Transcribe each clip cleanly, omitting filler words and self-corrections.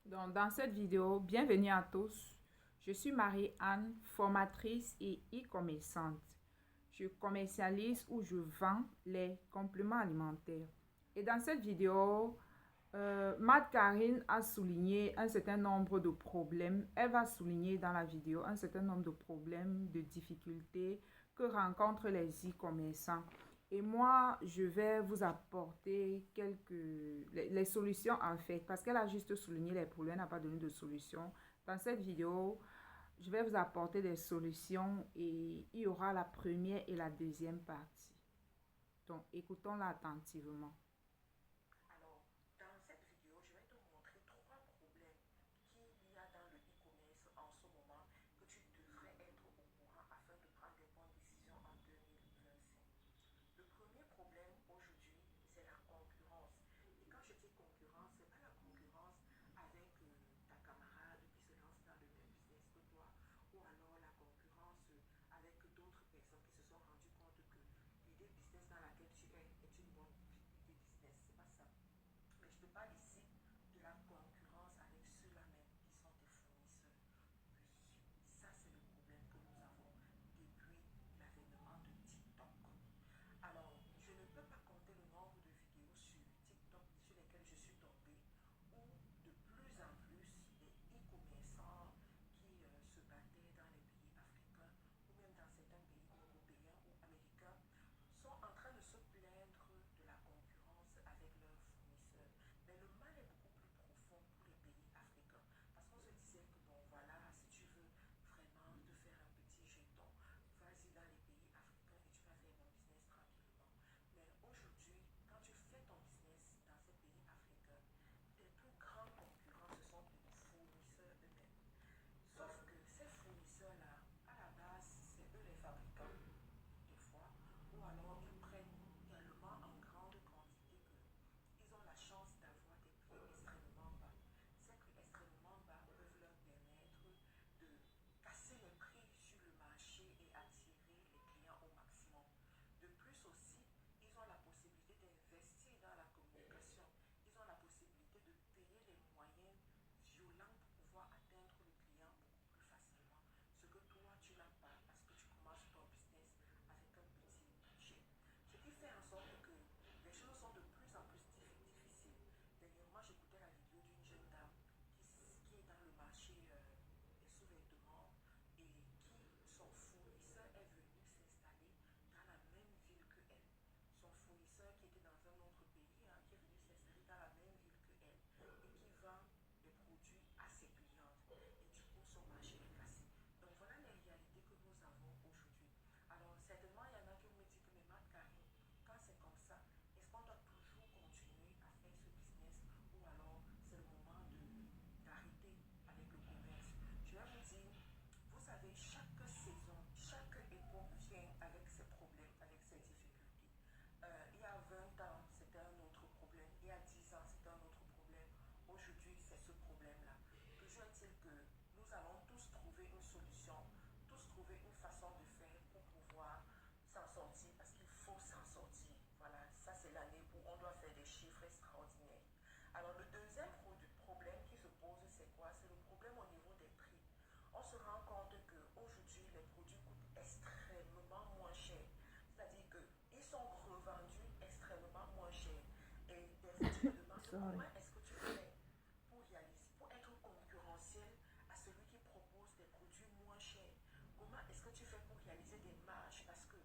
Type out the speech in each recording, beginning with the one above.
Donc, dans cette vidéo, bienvenue à tous. Je suis Marie-Anne, formatrice et e-commerçante. Je commercialise ou je vends les compléments alimentaires. Et dans cette vidéo, Karine a souligné un certain nombre de problèmes. Elle va souligner dans la vidéo un certain nombre de problèmes, de difficultés que rencontrent les e-commerçants. Et moi, je vais vous apporter les solutions en fait, parce qu'elle a juste souligné les problèmes, elle n'a pas donné de solution. Dans cette vidéo, je vais vous apporter des solutions et il y aura la première et la deuxième partie. Donc, écoutons-la attentivement. Alors, dans cette vidéo, je vais te montrer trois problèmes qu'il y a dans le e-commerce en ce moment que tu devrais être au courant afin de prendre des bonnes décisions en 2025. Le premier problème aujourd'hui, c'est la concurrence. Et quand je dis concurrence, ce n'est pas la concurrence avec ta camarade qui se lance dans le même business que toi, ou alors la concurrence avec d'autres personnes qui se sont rendues compte que l'idée business dans laquelle tu es une bonne idée business. C'est pas ça. Mais je te parle ici de la concurrence avec ceux-là même qui sont tes fournisseurs. Oui, ça c'est le problème que nous avons depuis l'avènement de TikTok. Alors, je ne peux pas compter le nombre de vidéos sur TikTok sur lesquelles je suis tombée où de plus en plus les e-commerçants qui se battaient dans les pays africains ou même dans certains pays européens ou américains sont en train de se plaindre de la concurrence avec leurs fournisseurs. Mais le mal est beaucoup plus profond pour les pays africains. Parce qu'on se disait que, bon, voilà, si tu veux vraiment te faire un petit jeton, vas-y dans les pays africains et tu vas faire ton business tranquillement. Mais aujourd'hui, quand tu fais ton business dans ces pays africains, tes plus grands concurrents, ce sont tes fournisseurs eux-mêmes. Sauf que ces fournisseurs-là, à la base, c'est eux les fabricants, des fois, ou alors ils prennent tellement en grande quantité qu'ils ont la chance d'avoir des prix extrêmement bas. Ces prix extrêmement bas peuvent leur permettre de casser les prix sur le marché et attirer les clients au maximum. De plus aussi, ils ont la possibilité d'investir dans la communication. Ils ont la possibilité de payer les moyens violents pour pouvoir atteindre le client beaucoup plus facilement. Ce que toi, tu n'as pas parce que tu commences ton business avec un petit budget. Ce qui fait en sorte que les choses sont de plus en plus difficiles. Dernièrement, j'écoutais la vidéo d'une jeune dame qui est dans le marché des sous-vêtements et qui, son fournisseur est venu s'installer dans la même ville que elle. Son fournisseur qui était dans un autre pays, hein, qui est venu s'installer dans la même ville que elle et qui vend des produits à ses clientes. Et du coup, son marché est cassé. Donc voilà les réalités que nous avons aujourd'hui. Alors certainement, il y en a qui me disent que mais Karine, quand c'est comme ça, est-ce qu'on doit toujours continuer à faire ce business ou alors c'est le moment d'arrêter avec le commerce? Je vais vous dire, vous savez, chaque saison, chaque époque vient avec ses problèmes, avec ses difficultés. Il y a 20 ans, c'était un autre problème. Il y a 10 ans, c'était un autre problème. Aujourd'hui, c'est ce problème-là. Toujours est-il que nous allons tous trouver une solution, tous trouver une façon de faire pour pouvoir s'en sortir, parce qu'il faut s'en sortir. Voilà, ça c'est l'année où on doit faire des chiffres extraordinaires. Alors le deuxième problème qui se pose, c'est quoi? C'est le problème au niveau des prix. On se rend compte qu'aujourd'hui, les produits coûtent extrêmement moins cher. C'est-à-dire qu'ils sont revendus extrêmement moins cher. Et des fois, tu te demandes Sorry. comment est-ce que tu fais pour être concurrentiel à celui qui propose des produits moins chers. Comment est-ce que tu fais pour réaliser des marges? Parce que,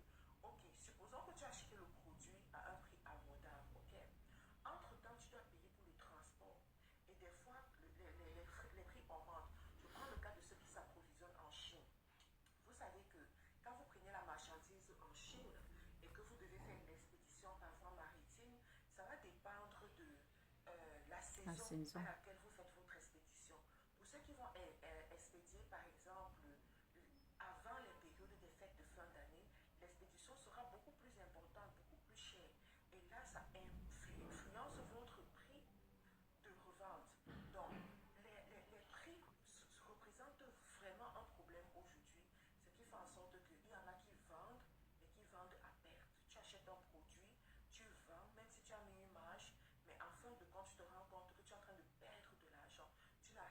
ok, supposons que tu as acheté le produit à un prix abordable, ok? Entre-temps, tu dois payer pour le transport. Et des fois, les prix augmentent. Je prends le cas de ceux qui s'approvisionnent en Chine. Vous savez que quand vous prenez la marchandise en Chine et que vous devez faire une expédition par voie maritime, ça va dépendre de la La saison à saison. laquelle vous faites votre expédition. Pour ceux qui vont expédier, par exemple, avant les périodes des fêtes de fin d'année, l'expédition sera beaucoup plus importante, beaucoup plus chère. Et là, ça influence votre prix de revente. Donc, les prix représentent vraiment un problème aujourd'hui, ce qui fait en sorte qu'il y en a qui vendent et qui vendent à perte. Tu achètes un produit, tu vends, même si tu as mis une marge, mais en fin de compte, tu te rends compte que tu es en train de perdre de l'argent. Tu n'as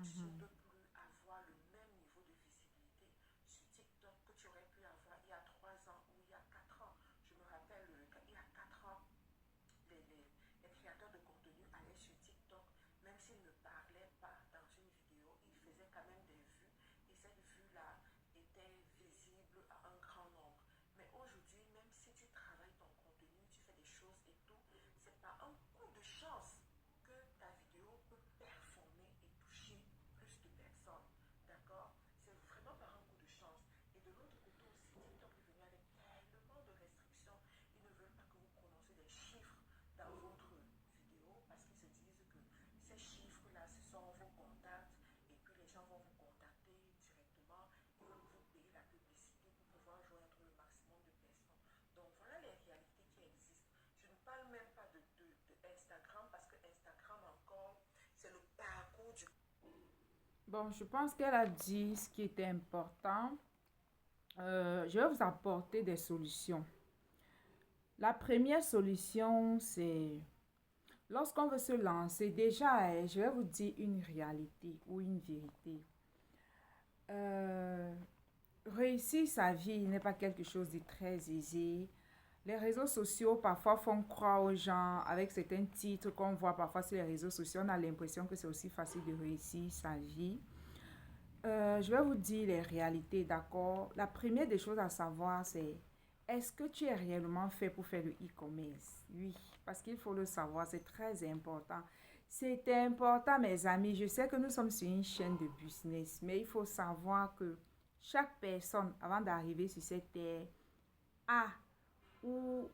tu ne Mhm. peux plus avoir le même niveau de visibilité sur TikTok que tu aurais pu avoir il y a 3 ans ou il y a 4 ans. Je me rappelle, il y a 4 ans, les, les, les créateurs de contenu allaient sur TikTok, même s'ils ne parlaient pas dans une vidéo, ils faisaient quand même des vues et cette vue-là était visible à un grand nombre. Mais aujourd'hui, même si tu travailles ton contenu, tu fais des choses et tout, c'est pas un coup de chance que ta vidéo peut performer et toucher plus de personnes. D'accord? C'est vraiment par un coup de chance. Et de l'autre côté aussi, TikTok est venu avec tellement de restrictions. Ils ne veulent pas que vous prononcez des chiffres dans votre vidéo parce qu'ils se disent que ces chiffres-là, ce sont vos contacts et puis les gens vont vous contacter directement. Ils veulent vous payer la publicité pour pouvoir joindre le maximum de personnes. Donc voilà les réalités qui existent. Je ne parle même pas de Instagram parce que Instagram encore, c'est le parcours du... Bon, je pense qu'elle a dit ce qui était important. Je vais vous apporter des solutions. La première solution, c'est lorsqu'on veut se lancer, déjà, je vais vous dire une réalité ou une vérité. Euh, Réussir sa vie n'est pas quelque chose de très aisé. Les réseaux sociaux parfois font croire aux gens avec certains titres qu'on voit parfois sur les réseaux sociaux. On a l'impression que c'est aussi facile de réussir sa vie. Je vais vous dire les réalités, d'accord? La première des choses à savoir, c'est est-ce que tu es réellement fait pour faire le e-commerce? Oui, parce qu'il faut le savoir, c'est très important. C'est important, mes amis. Je sais que nous sommes sur une chaîne de business, mais il faut savoir que chaque personne, avant d'arriver sur cette terre, a ou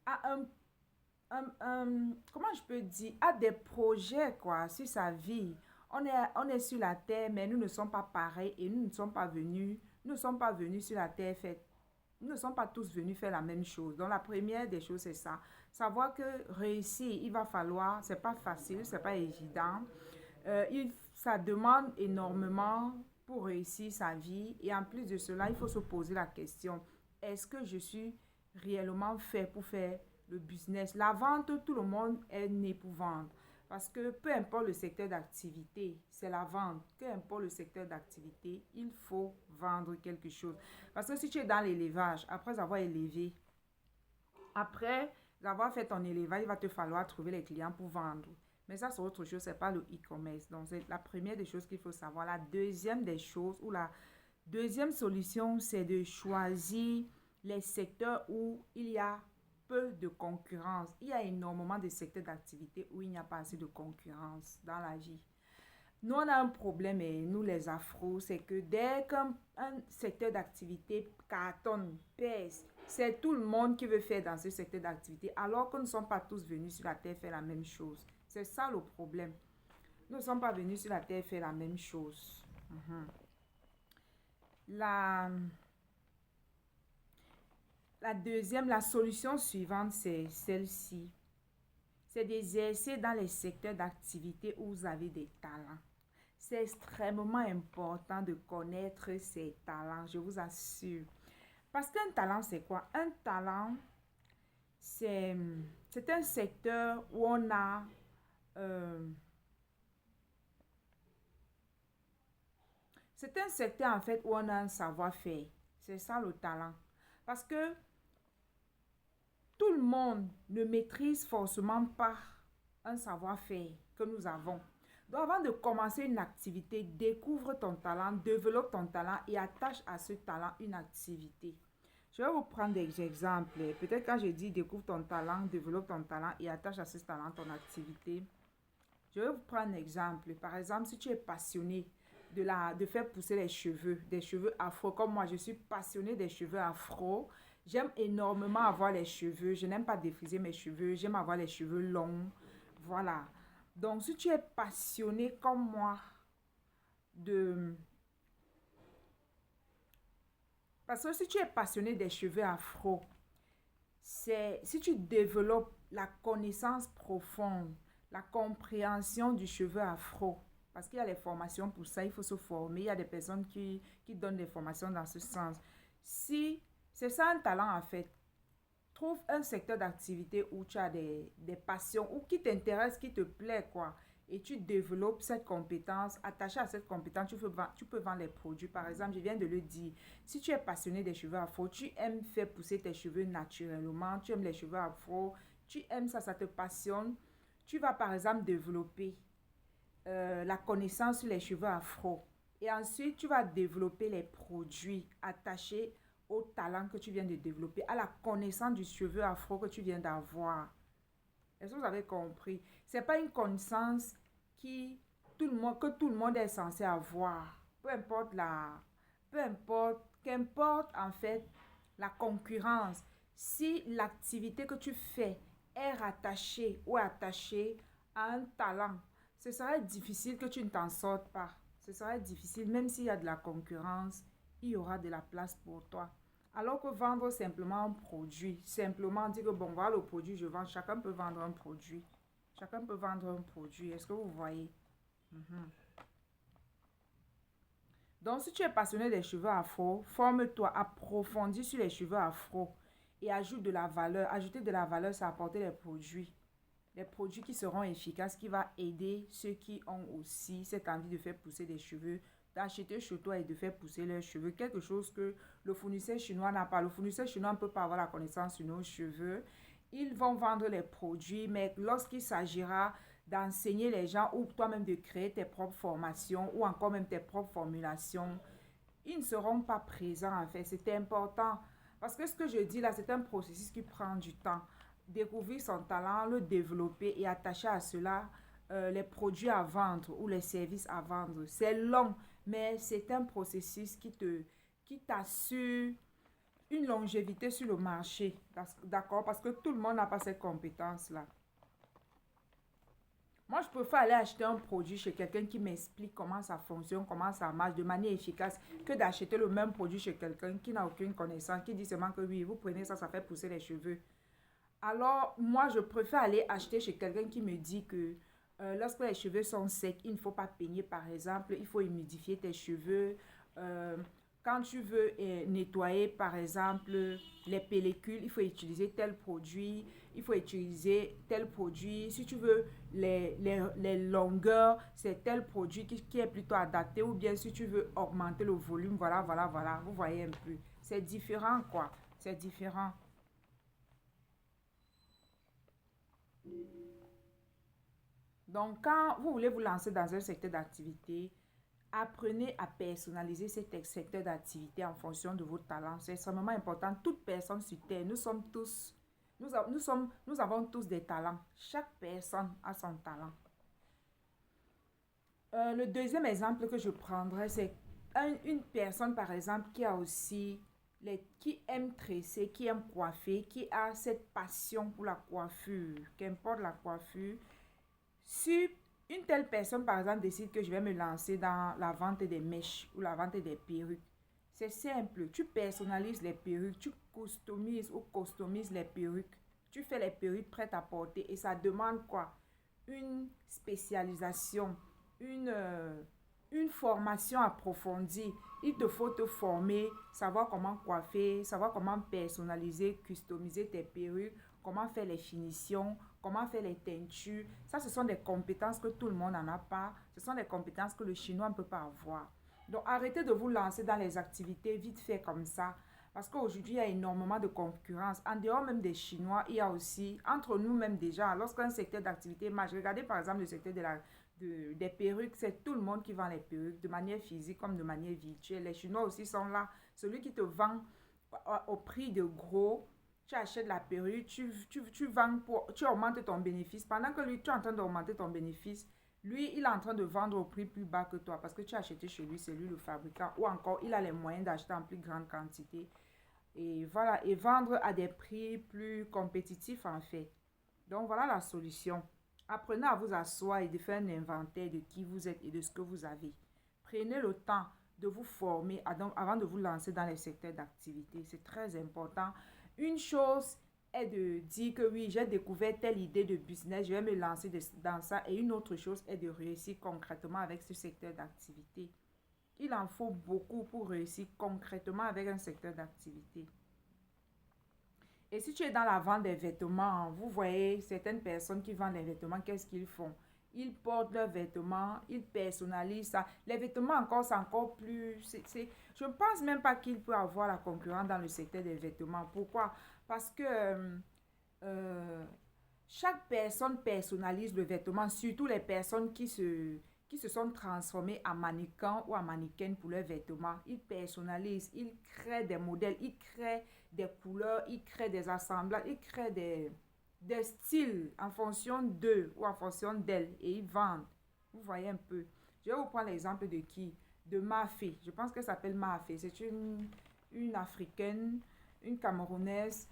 a comment je peux dire, a des projets quoi sur sa vie. On est sur la terre, mais nous ne sommes pas pareils et nous ne sommes pas venus sur la terre faire, nous ne sommes pas tous venus faire la même chose. Donc la première des choses c'est ça, savoir que réussir, il va falloir, c'est pas facile, c'est pas évident. Ça demande énormément pour réussir sa vie et en plus de cela, il faut se poser la question, est-ce que je suis réellement fait pour faire le business? La vente, tout le monde est né pour vendre. Parce que peu importe le secteur d'activité, c'est la vente. Peu importe le secteur d'activité, il faut vendre quelque chose. Parce que si tu es dans l'élevage, après avoir élevé, après avoir fait ton élevage, il va te falloir trouver les clients pour vendre. Mais ça, c'est autre chose, c'est pas le e-commerce. Donc, c'est la première des choses qu'il faut savoir. La deuxième des choses, ou la deuxième solution, c'est de choisir les secteurs où il y a peu de concurrence. Il y a énormément de secteurs d'activité où il n'y a pas assez de concurrence dans la vie. Nous, on a un problème, et nous les afros, c'est que dès qu'un secteur d'activité cartonne, pèse, c'est tout le monde qui veut faire dans ce secteur d'activité, alors que nous ne sommes pas tous venus sur la terre faire la même chose. C'est ça le problème. Nous ne sommes pas venus sur la terre faire la même chose. La, la solution suivante, c'est celle-ci. C'est d'exercer dans les secteurs d'activité où vous avez des talents. C'est extrêmement important de connaître ses talents, je vous assure. Parce qu'un talent, c'est quoi? Un talent, c'est un secteur où on a... euh, c'est un secteur, en fait, où on a un savoir-faire. C'est ça, le talent. Parce que tout le monde ne maîtrise forcément pas un savoir-faire que nous avons. Donc, avant de commencer une activité, découvre ton talent, développe ton talent et attache à ce talent une activité. Je vais vous prendre des exemples. Peut-être quand je dis découvre ton talent, développe ton talent et attache à ce talent ton activité. Je vais vous prendre un exemple. Par exemple, si tu es passionné de faire pousser les cheveux, des cheveux afro, comme moi, je suis passionnée des cheveux afro. J'aime énormément avoir les cheveux. Je n'aime pas défriser mes cheveux. J'aime avoir les cheveux longs. Voilà. Donc, si tu es passionné comme moi de... Parce que si tu es passionné des cheveux afro, c'est si tu développes la connaissance profonde, la compréhension du cheveu afro, parce qu'il y a les formations pour ça, il faut se former, il y a des personnes qui donnent des formations dans ce sens. Si c'est ça un talent en fait, trouve un secteur d'activité où tu as des passions, ou qui t'intéresse, qui te plaît quoi. et tu développes cette compétence, attaché à cette compétence, tu peux vendre les produits. Par exemple, je viens de le dire, si tu es passionné des cheveux afro, tu aimes faire pousser tes cheveux naturellement, tu aimes les cheveux afro, tu aimes ça, ça te passionne, tu vas par exemple développer la connaissance sur les cheveux afro. Et ensuite, tu vas développer les produits attachés au talent que tu viens de développer, à la connaissance du cheveu afro que tu viens d'avoir. Est-ce que vous avez compris? Ce n'est pas une connaissance que tout le monde est censé avoir. Qu'importe en fait la concurrence. Si l'activité que tu fais est rattachée ou attachée à un talent, ce serait difficile que tu ne t'en sortes pas. Ce serait difficile, même s'il y a de la concurrence, il y aura de la place pour toi. Alors que vendre simplement un produit, simplement dire que bon, voilà le produit, je vends, chacun peut vendre un produit. Chacun peut vendre un produit. Est-ce que vous voyez? Mhm. Donc, si tu es passionné des cheveux afro, forme-toi, approfondis sur les cheveux afro et ajoute de la valeur. Ajouter de la valeur, c'est apporter les produits. Les produits qui seront efficaces, qui vont aider ceux qui ont aussi cette envie de faire pousser des cheveux, d'acheter chez toi et de faire pousser leurs cheveux. Quelque chose que le fournisseur chinois n'a pas. Le fournisseur chinois ne peut pas avoir la connaissance sur nos cheveux. Ils vont vendre les produits, mais lorsqu'il s'agira d'enseigner les gens ou toi-même de créer tes propres formations ou encore même tes propres formulations, ils ne seront pas présents en fait. C'est important. Parce que ce que je dis là, c'est un processus qui prend du temps. Découvrir son talent, le développer et attacher à cela les produits à vendre ou les services à vendre. C'est long, mais c'est un processus qui t'assure une longévité sur le marché. D'accord? Parce que tout le monde n'a pas cette compétence-là. Moi, je préfère aller acheter un produit chez quelqu'un qui m'explique comment ça fonctionne, comment ça marche de manière efficace, que d'acheter le même produit chez quelqu'un qui n'a aucune connaissance, qui dit seulement que oui, vous prenez ça, ça fait pousser les cheveux. Alors, moi, je préfère aller acheter chez quelqu'un qui me dit que lorsque les cheveux sont secs, il ne faut pas peigner, par exemple. Il faut humidifier tes cheveux. Euh, Quand tu veux nettoyer, par exemple, les pellicules, il faut utiliser tel produit. Il faut utiliser tel produit. Si tu veux les longueurs, c'est tel produit qui est plutôt adapté. Ou bien si tu veux augmenter le volume, voilà, voilà, voilà. Vous voyez un peu. C'est différent, quoi. C'est différent. Donc, quand vous voulez vous lancer dans un secteur d'activité, apprenez à personnaliser cet secteur d'activité en fonction de vos talents. C'est extrêmement important. Toute personne sur Terre, nous avons tous des talents. Chaque personne a son talent. Le deuxième exemple que je prendrais, c'est une personne, par exemple, qui a aussi qui aime tresser, qui aime coiffer, qui a cette passion pour la coiffure, qu'importe la coiffure. Si une telle personne, par exemple, décide que je vais me lancer dans la vente des mèches ou la vente des perruques, c'est simple. Tu personnalises les perruques, tu customises les perruques. Tu fais les perruques prêtes à porter et ça demande quoi? Une spécialisation, une, euh, une formation approfondie. Il te faut te former, savoir comment coiffer, savoir comment personnaliser, customiser tes perruques, comment faire les finitions, comment faire les teintures. Ça, ce sont des compétences que tout le monde n'en a pas. Ce sont des compétences que le chinois ne peut pas avoir. Donc, arrêtez de vous lancer dans les activités vite fait comme ça. Parce qu'aujourd'hui, il y a énormément de concurrence. En dehors même des Chinois, il y a aussi, entre nous-mêmes déjà, lorsqu'un secteur d'activité marche, regardez par exemple le secteur des perruques, c'est tout le monde qui vend les perruques de manière physique comme de manière virtuelle. Les Chinois aussi sont là. Celui qui te vend au prix de gros, tu achètes la perruque, tu vends tu augmentes ton bénéfice. Pendant que lui, tu es en train d'augmenter ton bénéfice, lui, il est en train de vendre au prix plus bas que toi parce que tu as acheté chez lui, c'est lui le fabricant. Ou encore, il a les moyens d'acheter en plus grande quantité. Et voilà, et vendre à des prix plus compétitifs en fait. Donc voilà la solution. Apprenez à vous asseoir et de faire un inventaire de qui vous êtes et de ce que vous avez. Prenez le temps de vous former avant de vous lancer dans les secteurs d'activité. C'est très important. Une chose est de dire que oui, j'ai découvert telle idée de business, je vais me lancer dans ça. Et une autre chose est de réussir concrètement avec ce secteur d'activité. Il en faut beaucoup pour réussir concrètement avec un secteur d'activité. Et si tu es dans la vente des vêtements, vous voyez certaines personnes qui vendent des vêtements, qu'est-ce qu'ils font? Ils portent leurs vêtements, ils personnalisent ça. Les vêtements encore, c'est encore plus... je ne pense même pas qu'il peut avoir la concurrence dans le secteur des vêtements. Pourquoi? Parce que euh, chaque personne personnalise le vêtement, surtout les personnes qui se sont transformées en mannequins ou en mannequins pour leurs vêtements. Ils personnalisent, ils créent des modèles, ils créent des couleurs, ils créent des assemblages, ils créent des styles en fonction d'eux ou en fonction d'elles et ils vendent. Vous voyez un peu. Je vais vous prendre l'exemple de qui? De Mafé. Je pense qu'elle s'appelle Mafé. C'est une Africaine, une Camerounaise.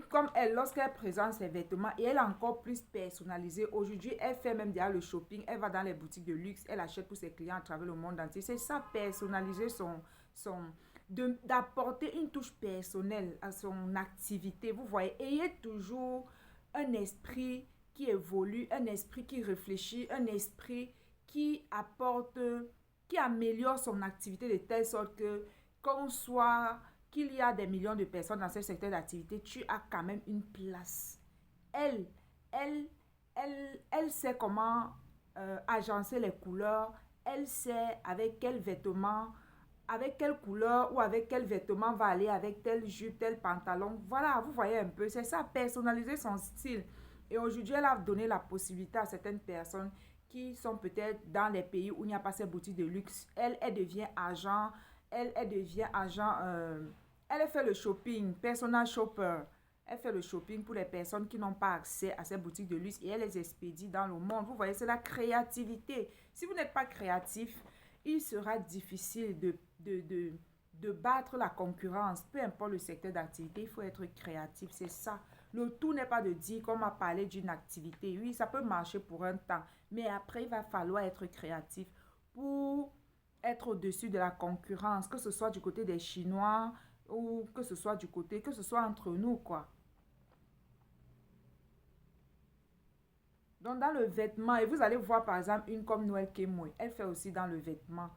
Comme elle, lorsqu'elle présente ses vêtements et elle est encore plus personnalisée, aujourd'hui, elle fait même déjà le shopping. Elle va dans les boutiques de luxe, elle achète pour ses clients à travers le monde entier. C'est ça, personnaliser d'apporter une touche personnelle à son activité. Vous voyez, ayez toujours un esprit qui évolue, un esprit qui réfléchit, un esprit qui apporte, qui améliore son activité de telle sorte que qu'on soit, qu'il y a des millions de personnes dans ce secteur d'activité, tu as quand même une place. Elle, elle, elle sait comment agencer les couleurs, elle sait avec quelle couleur ou avec quel vêtement va aller avec telle jupe, tel pantalon. Voilà, vous voyez un peu, c'est ça, personnaliser son style. Et aujourd'hui, elle a donné la possibilité à certaines personnes qui sont peut-être dans les pays où il n'y a pas ces boutiques de luxe. Elle devient agent, elle devient agent, elle fait le shopping, personal shopper. Elle fait le shopping pour les personnes qui n'ont pas accès à ces boutiques de luxe et elle les expédie dans le monde. Vous voyez, c'est la créativité. Si vous n'êtes pas créatif, il sera difficile de battre la concurrence. Peu importe le secteur d'activité, il faut être créatif, c'est ça. Le tout n'est pas de dire qu'on m'a parlé d'une activité. Oui, ça peut marcher pour un temps, mais après, il va falloir être créatif pour être au-dessus de la concurrence, que ce soit du côté des Chinois ou que ce soit que ce soit entre nous, quoi. Donc, dans le vêtement, et vous allez voir par exemple une comme Noël Kemoy, elle fait aussi dans le vêtement.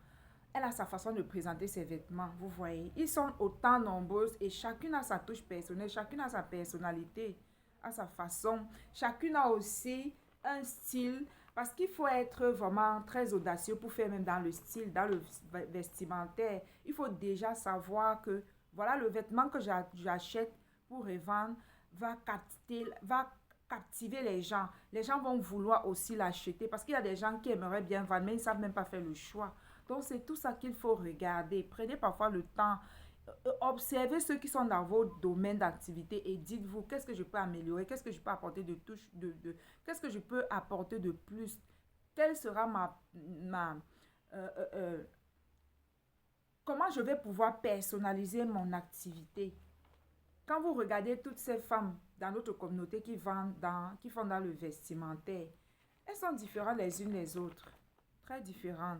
Elle a sa façon de présenter ses vêtements, vous voyez. Ils sont autant nombreuses et chacune a sa touche personnelle, chacune a sa personnalité, a sa façon. Chacune a aussi un style parce qu'il faut être vraiment très audacieux pour faire même dans le style, dans le vestimentaire. Il faut déjà savoir que voilà le vêtement que j'achète pour revendre va captiver les gens. Les gens vont vouloir aussi l'acheter parce qu'il y a des gens qui aimeraient bien vendre mais ils ne savent même pas faire le choix. Donc, c'est tout ça qu'il faut regarder. Prenez parfois le temps. Observez ceux qui sont dans vos domaines d'activité et dites-vous, qu'est-ce que je peux améliorer? Qu'est-ce que je peux apporter de touche? Qu'est-ce que je peux apporter de plus? Quelle sera euh, euh, euh, comment je vais pouvoir personnaliser mon activité? Quand vous regardez toutes ces femmes dans notre communauté qui font dans le vestimentaire, elles sont différentes les unes des autres. Très différentes.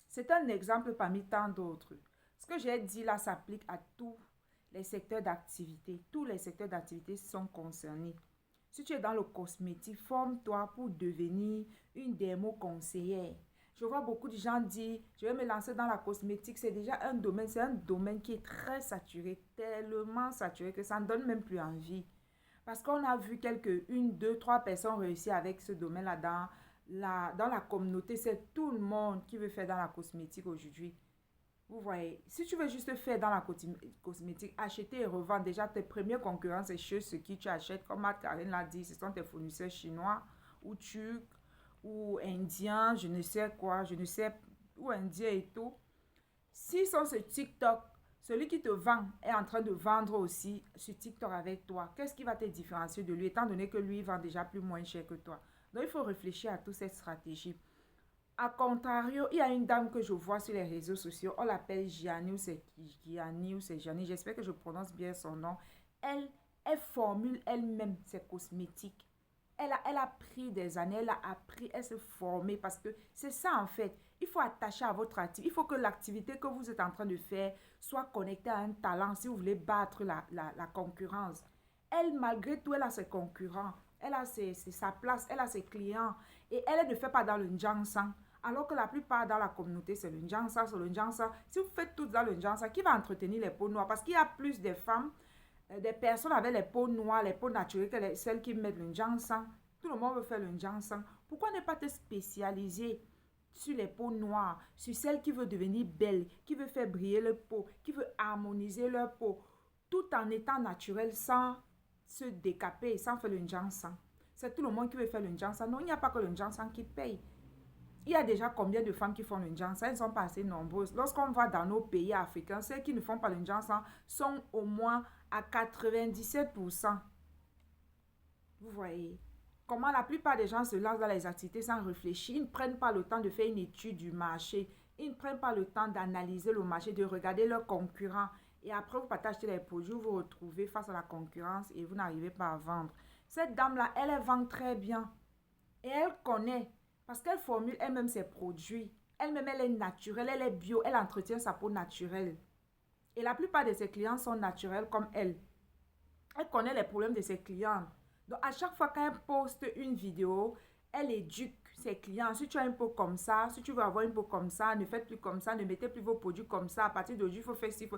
C'est un exemple parmi tant d'autres. Ce que j'ai dit là s'applique à tous les secteurs d'activité. Tous les secteurs d'activité sont concernés. Si tu es dans le cosmétique, forme-toi pour devenir une démo-conseillère. Je vois beaucoup de gens dire, je vais me lancer dans la cosmétique. C'est un domaine qui est très saturé, tellement saturé que ça ne donne même plus envie. Parce qu'on a vu une, deux, trois personnes réussir avec ce domaine-là dans la communauté. C'est tout le monde qui veut faire dans la cosmétique aujourd'hui. Vous voyez, si tu veux juste faire dans la cosmétique, acheter et revendre, déjà tes premiers concurrents, c'est chez ceux qui tu achètes. Comme Marc-Karine l'a dit, ce sont tes fournisseurs chinois ou turcs ou indiens, je ne sais quoi, je ne sais, ou indiens et tout. S'ils sont sur TikTok, celui qui te vend est en train de vendre aussi sur TikTok avec toi. Qu'est-ce qui va te différencier de lui, étant donné que lui vend déjà plus moins cher que toi? Donc, il faut réfléchir à toutes ces stratégies. A contrario, il y a une dame que je vois sur les réseaux sociaux. On l'appelle Gianni ou c'est Gianni. J'espère que je prononce bien son nom. Elle formule elle-même ses cosmétiques. Elle a pris des années, elle a appris, elle s'est formée parce que c'est ça en fait. Il faut attacher à votre activité. Il faut que l'activité que vous êtes en train de faire soit connectée à un talent si vous voulez battre la concurrence. Elle, malgré tout, elle a ses concurrents. Elle a sa place, elle a ses clients. Et elle ne fait pas dans le Njansan. Alors que la plupart dans la communauté, c'est le Njansa, c'est le Njansa. Si vous faites tout dans le Njansa, qui va entretenir les peaux noires? Parce qu'il y a plus de femmes des personnes avec les peaux noires, les peaux naturelles, celles qui mettent le Njansan. Tout le monde veut faire le Njansan. Pourquoi ne pas te spécialiser sur les peaux noires, sur celles qui veulent devenir belles, qui veulent faire briller leur peau, qui veulent harmoniser leur peau, tout en étant naturel sans se décaper, sans faire le Njansan. C'est tout le monde qui veut faire le Njansan. Non, il n'y a pas que le Njansan qui paye. Il y a déjà combien de femmes qui font le Njansan? Elles ne sont pas assez nombreuses. Lorsqu'on va dans nos pays africains, celles qui ne font pas le Njansan sont au moins à 97%. Vous voyez comment la plupart des gens se lancent dans les activités sans réfléchir. Ils ne prennent pas le temps de faire une étude du marché. Ils ne prennent pas le temps d'analyser le marché, de regarder leurs concurrents. Et après, vous partagez les produits, vous vous retrouvez face à la concurrence et vous n'arrivez pas à vendre. Cette dame-là, elle vend très bien. Et elle connaît, parce qu'elle formule elle-même ses produits. Elle-même, elle est naturelle, elle est bio, elle entretient sa peau naturelle. Et la plupart de ses clients sont naturels comme elle. Elle connaît les problèmes de ses clients. Donc, à chaque fois qu'elle poste une vidéo, elle éduque ses clients. Si tu as une peau comme ça, si tu veux avoir une peau comme ça, ne faites plus comme ça, ne mettez plus vos produits comme ça. À partir d'aujourd'hui, il faut faire ci.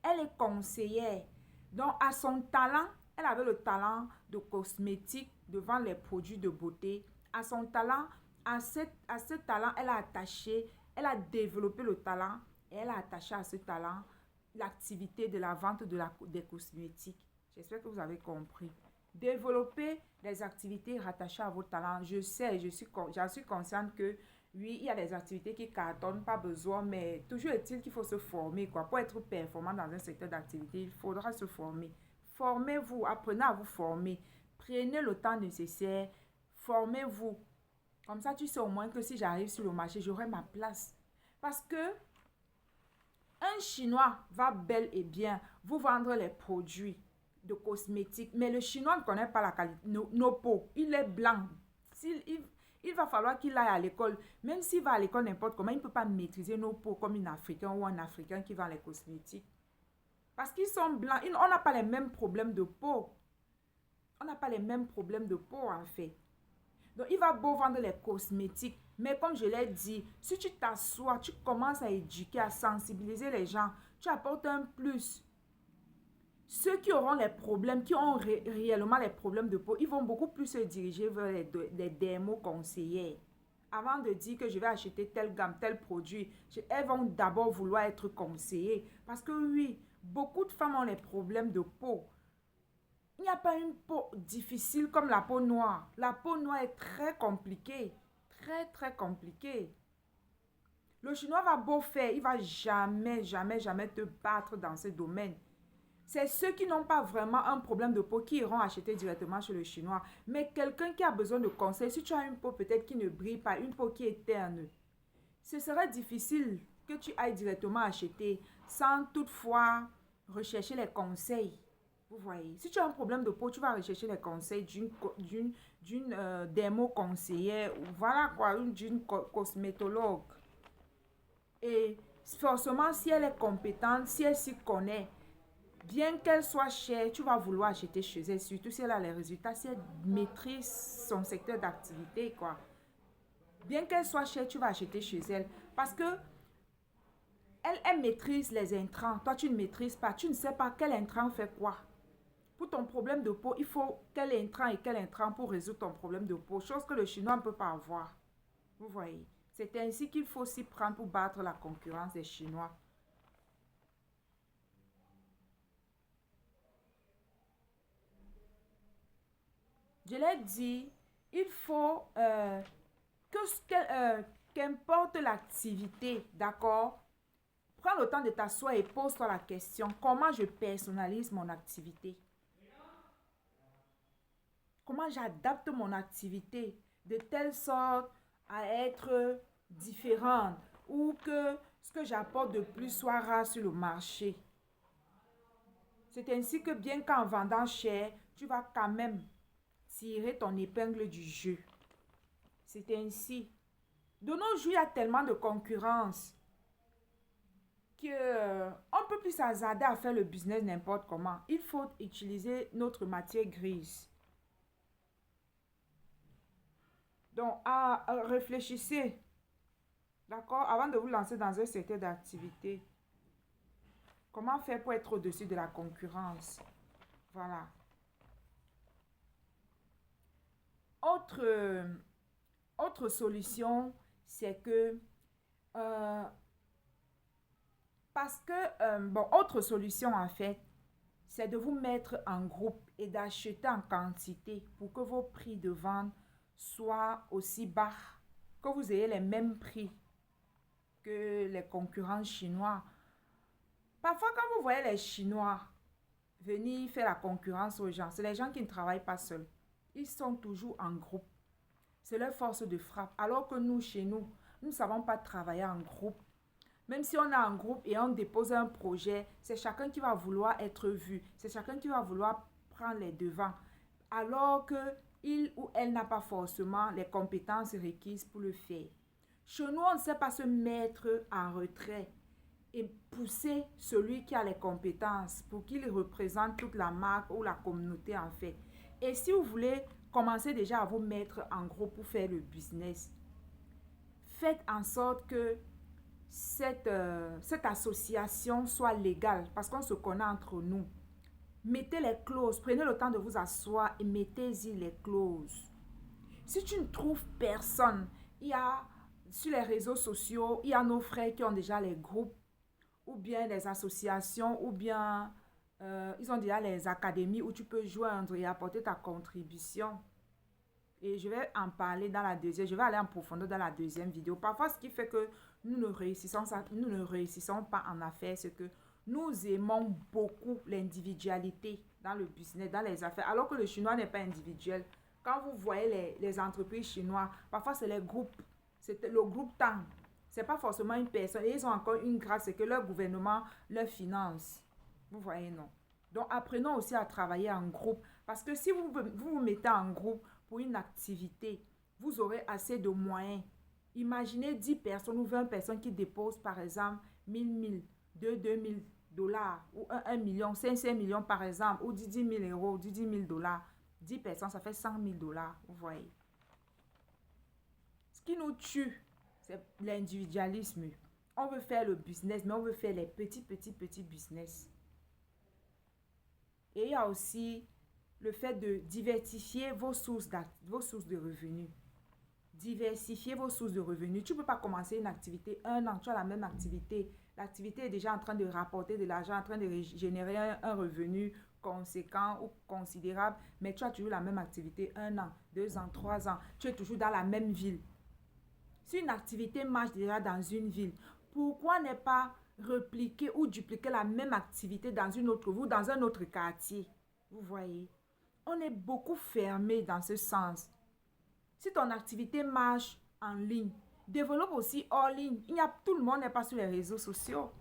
Elle est conseillère. Donc, à son talent, elle avait le talent de cosmétique, de vendre les produits de beauté. À son talent, à ce talent, elle a attaché, elle a développé le talent et elle a attaché à ce talent l'activité de la vente des cosmétiques. J'espère que vous avez compris. Développer des activités rattachées à vos talents. Je sais, j'en suis consciente que oui, il y a des activités qui cartonnent, pas besoin, mais toujours est-il qu'il faut se former, quoi. Pour être performant dans un secteur d'activité, il faudra se former. Formez-vous, apprenez à vous former. Prenez le temps nécessaire, formez-vous. Comme ça, tu sais au moins que si j'arrive sur le marché, j'aurai ma place. Parce que un Chinois va bel et bien vous vendre les produits de cosmétiques, mais le Chinois ne connaît pas la qualité, nos peaux. Il est blanc. Il va falloir qu'il aille à l'école. Même s'il va à l'école n'importe comment, il ne peut pas maîtriser nos peaux comme un Africain ou un Africain qui vend les cosmétiques. Parce qu'ils sont blancs. On n'a pas les mêmes problèmes de peau. On n'a pas les mêmes problèmes de peau en fait. Donc, il va beau vendre les cosmétiques. Mais comme je l'ai dit, si tu t'assois, tu commences à éduquer, à sensibiliser les gens, tu apportes un plus. Ceux qui auront les problèmes, qui ont réellement les problèmes de peau, ils vont beaucoup plus se diriger vers les dermo-conseillers. Avant de dire que je vais acheter telle gamme, tel produit, elles vont d'abord vouloir être conseillées. Parce que oui, beaucoup de femmes ont les problèmes de peau. Il n'y a pas une peau difficile comme la peau noire. La peau noire est très compliquée. Très, très compliquée. Le Chinois va beau faire, il ne va jamais, jamais, jamais te battre dans ce domaine. C'est ceux qui n'ont pas vraiment un problème de peau qui iront acheter directement chez le Chinois. Mais quelqu'un qui a besoin de conseils, si tu as une peau peut-être qui ne brille pas, une peau qui est terne, ce serait difficile que tu ailles directement acheter sans toutefois rechercher les conseils. Vous voyez, si tu as un problème de peau, tu vas rechercher les conseils d'une dermo-conseillère, ou voilà quoi, d'une cosmétologue. Et forcément, si elle est compétente, si elle s'y connaît, bien qu'elle soit chère, tu vas vouloir acheter chez elle, surtout si elle a les résultats, si elle maîtrise son secteur d'activité, quoi. Bien qu'elle soit chère, tu vas acheter chez elle. Parce que elle maîtrise les intrants. Toi, tu ne maîtrises pas. Tu ne sais pas quel intrant fait quoi. Pour ton problème de peau, il faut quel intrant et quel intrant pour résoudre ton problème de peau. Chose que le Chinois ne peut pas avoir. Vous voyez. C'est ainsi qu'il faut s'y prendre pour battre la concurrence des Chinois. Je l'ai dit, il faut qu'importe l'activité, d'accord? Prends le temps de t'asseoir et pose-toi la question, comment je personnalise mon activité? Comment j'adapte mon activité de telle sorte à être différente ou que ce que j'apporte de plus soit rare sur le marché? C'est ainsi que bien qu'en vendant cher, tu vas quand même tirer ton épingle du jeu. C'est ainsi. De nos jours, il y a tellement de concurrence qu'on ne peut plus s'hasarder à faire le business n'importe comment. Il faut utiliser notre matière grise. Donc, réfléchissez, d'accord, avant de vous lancer dans un secteur d'activité. Comment faire pour être au-dessus de la concurrence? Voilà. Autre, autre solution, c'est que euh, parce que, bon, autre solution en fait, c'est de vous mettre en groupe et d'acheter en quantité pour que vos prix de vente soient aussi bas, que vous ayez les mêmes prix que les concurrents chinois. Parfois, quand vous voyez les Chinois venir faire la concurrence aux gens, c'est les gens qui ne travaillent pas seuls. Ils sont toujours en groupe. C'est leur force de frappe. Alors que nous, chez nous, nous ne savons pas travailler en groupe. Même si on est en groupe et on dépose un projet, c'est chacun qui va vouloir être vu. C'est chacun qui va vouloir prendre les devants. Alors que il ou elle n'a pas forcément les compétences requises pour le faire. Chez nous, on ne sait pas se mettre en retrait et pousser celui qui a les compétences pour qu'il représente toute la marque ou la communauté en fait. Et si vous voulez commencer déjà à vous mettre en groupe pour faire le business, faites en sorte que cette association soit légale parce qu'on se connaît entre nous. Mettez les clauses, prenez le temps de vous asseoir et mettez-y les clauses. Si tu ne trouves personne, il y a sur les réseaux sociaux, il y a nos frères qui ont déjà les groupes ou bien les associations ou bien ils ont déjà les académies où tu peux joindre et apporter ta contribution. Et je vais en parler dans la deuxième, je vais aller en profondeur dans la deuxième vidéo. Parfois, ce qui fait que nous ne réussissons pas en affaires, c'est que nous aimons beaucoup l'individualité dans le business, dans les affaires, alors que le chinois n'est pas individuel. Quand vous voyez les entreprises chinoises, parfois c'est les groupes, c'est le groupe Tang. C'est pas forcément une personne. Et ils ont encore une grâce, c'est que leur gouvernement leur finance. Vous voyez, non? Donc, apprenons aussi à travailler en groupe. Parce que si vous mettez en groupe pour une activité, vous aurez assez de moyens. Imaginez 10 personnes ou 20 personnes qui déposent, par exemple, 1000, 2000 dollars ou 1 million, 500 millions, par exemple, ou 10 000 euros, 10 000 dollars. 10 personnes, ça fait 100 000 dollars. Vous voyez? Ce qui nous tue, c'est l'individualisme. On veut faire le business, mais on veut faire les petits business. Et il y a aussi le fait de diversifier vos sources de revenus. Diversifier vos sources de revenus. Tu ne peux pas commencer une activité un an, tu as la même activité. L'activité est déjà en train de rapporter de l'argent, en train de générer un revenu conséquent ou considérable, mais tu as toujours la même activité 1 an, 2 ans, 3 ans. Tu es toujours dans la même ville. Si une activité marche déjà dans une ville, pourquoi ne pas répliquer ou dupliquer la même activité dans une autre ville, dans un autre quartier? Vous voyez? On est beaucoup fermé dans ce sens. Si ton activité marche en ligne, développe aussi hors ligne. Tout le monde n'est pas sur les réseaux sociaux.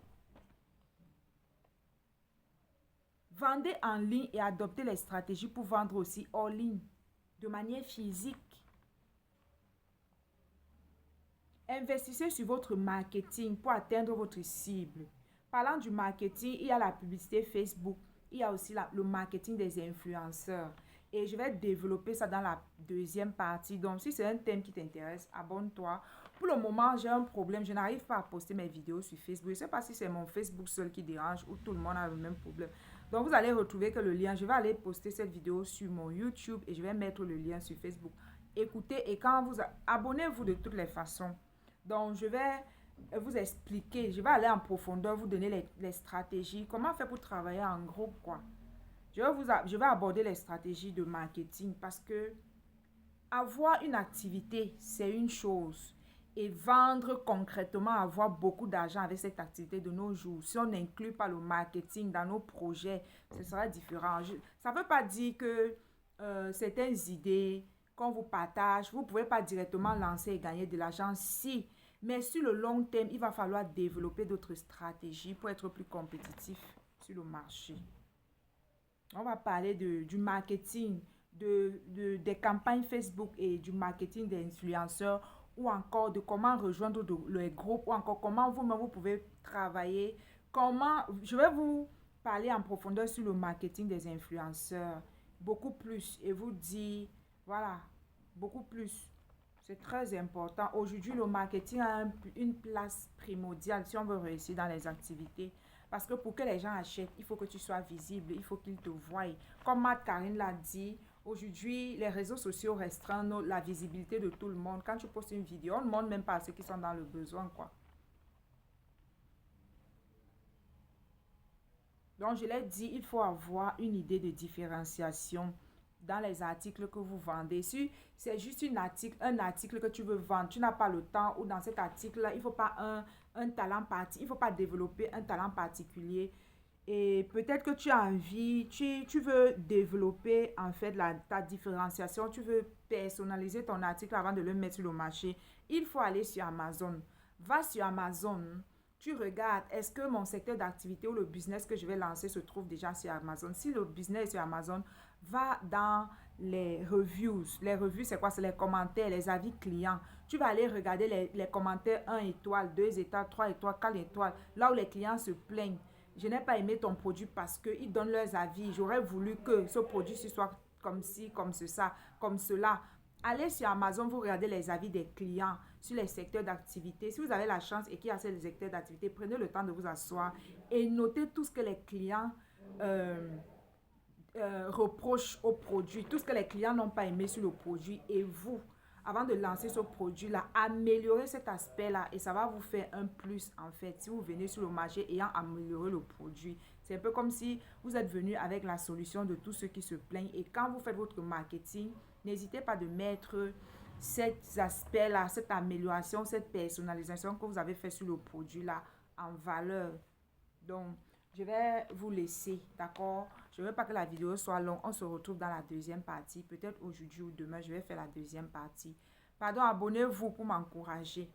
Vendez en ligne et adoptez les stratégies pour vendre aussi hors ligne, de manière physique. Investissez sur votre marketing pour atteindre votre cible. Parlant du marketing, il y a la publicité Facebook, il y a aussi le marketing des influenceurs. Et je vais développer ça dans la deuxième partie. Donc, si c'est un thème qui t'intéresse, abonne-toi. Pour le moment, j'ai un problème. Je n'arrive pas à poster mes vidéos sur Facebook. Je ne sais pas si c'est mon Facebook seul qui dérange ou tout le monde a le même problème. Donc, vous allez retrouver que le lien, je vais aller poster cette vidéo sur mon YouTube et je vais mettre le lien sur Facebook. Écoutez et quand vous abonnez-vous de toutes les façons. Donc, je vais vous expliquer, je vais aller en profondeur, vous donner les stratégies, comment faire pour travailler en groupe, quoi. Je vais aborder les stratégies de marketing parce que avoir une activité, c'est une chose. Et vendre concrètement, avoir beaucoup d'argent avec cette activité de nos jours, si on n'inclut pas le marketing dans nos projets, ce sera différent. Ça ne veut pas dire que certaines idées qu'on vous partage, vous ne pouvez pas directement lancer et gagner de l'argent si. Mais sur le long terme, il va falloir développer d'autres stratégies pour être plus compétitif sur le marché. On va parler du marketing, des campagnes Facebook et du marketing des influenceurs ou encore de comment rejoindre les groupes ou encore comment vous-même vous pouvez travailler. Je vais vous parler en profondeur sur le marketing des influenceurs, beaucoup plus et vous dire, voilà, beaucoup plus. C'est très important. Aujourd'hui, le marketing a une place primordiale si on veut réussir dans les activités. Parce que pour que les gens achètent, il faut que tu sois visible, il faut qu'ils te voient. Comme Matt Karine l'a dit, aujourd'hui, les réseaux sociaux restreignent la visibilité de tout le monde. Quand tu postes une vidéo, on ne montre même pas à ceux qui sont dans le besoin, quoi. Donc, je l'ai dit, il faut avoir une idée de différenciation dans les articles que vous vendez. Si c'est juste un article que tu veux vendre, tu n'as pas le temps ou dans cet article-là, il ne faut pas un talent il faut pas développer un talent particulier. Et peut-être que tu as envie, tu veux développer en fait ta différenciation, tu veux personnaliser ton article avant de le mettre sur le marché. Il faut aller sur Amazon. Va sur Amazon, tu regardes, est-ce que mon secteur d'activité ou le business que je vais lancer se trouve déjà sur Amazon. Si le business est sur Amazon, va dans les reviews. Les reviews, c'est quoi? C'est les commentaires, les avis clients. Tu vas aller regarder les commentaires 1 étoile, 2 étoiles, 3 étoiles, 4 étoiles. Là où les clients se plaignent. Je n'ai pas aimé ton produit parce qu'ils donnent leurs avis. J'aurais voulu que ce produit soit comme ci, comme ça, comme cela. Allez sur Amazon, vous regardez les avis des clients sur les secteurs d'activité. Si vous avez la chance et qu'il y a ces secteurs d'activité, prenez le temps de vous asseoir et notez tout ce que les clients reprochent au produit, tout ce que les clients n'ont pas aimé sur le produit. Et vous, avant de lancer ce produit-là, améliorez cet aspect-là et ça va vous faire un plus en fait. Si vous venez sur le marché ayant amélioré le produit, c'est un peu comme si vous êtes venu avec la solution de tous ceux qui se plaignent. Et quand vous faites votre marketing, n'hésitez pas de mettre cet aspect-là, cette amélioration, cette personnalisation que vous avez fait sur le produit-là en valeur. Donc, je vais vous laisser, d'accord? Je ne veux pas que la vidéo soit longue. On se retrouve dans la deuxième partie. Peut-être aujourd'hui ou demain, je vais faire la deuxième partie. Pardon, abonnez-vous pour m'encourager.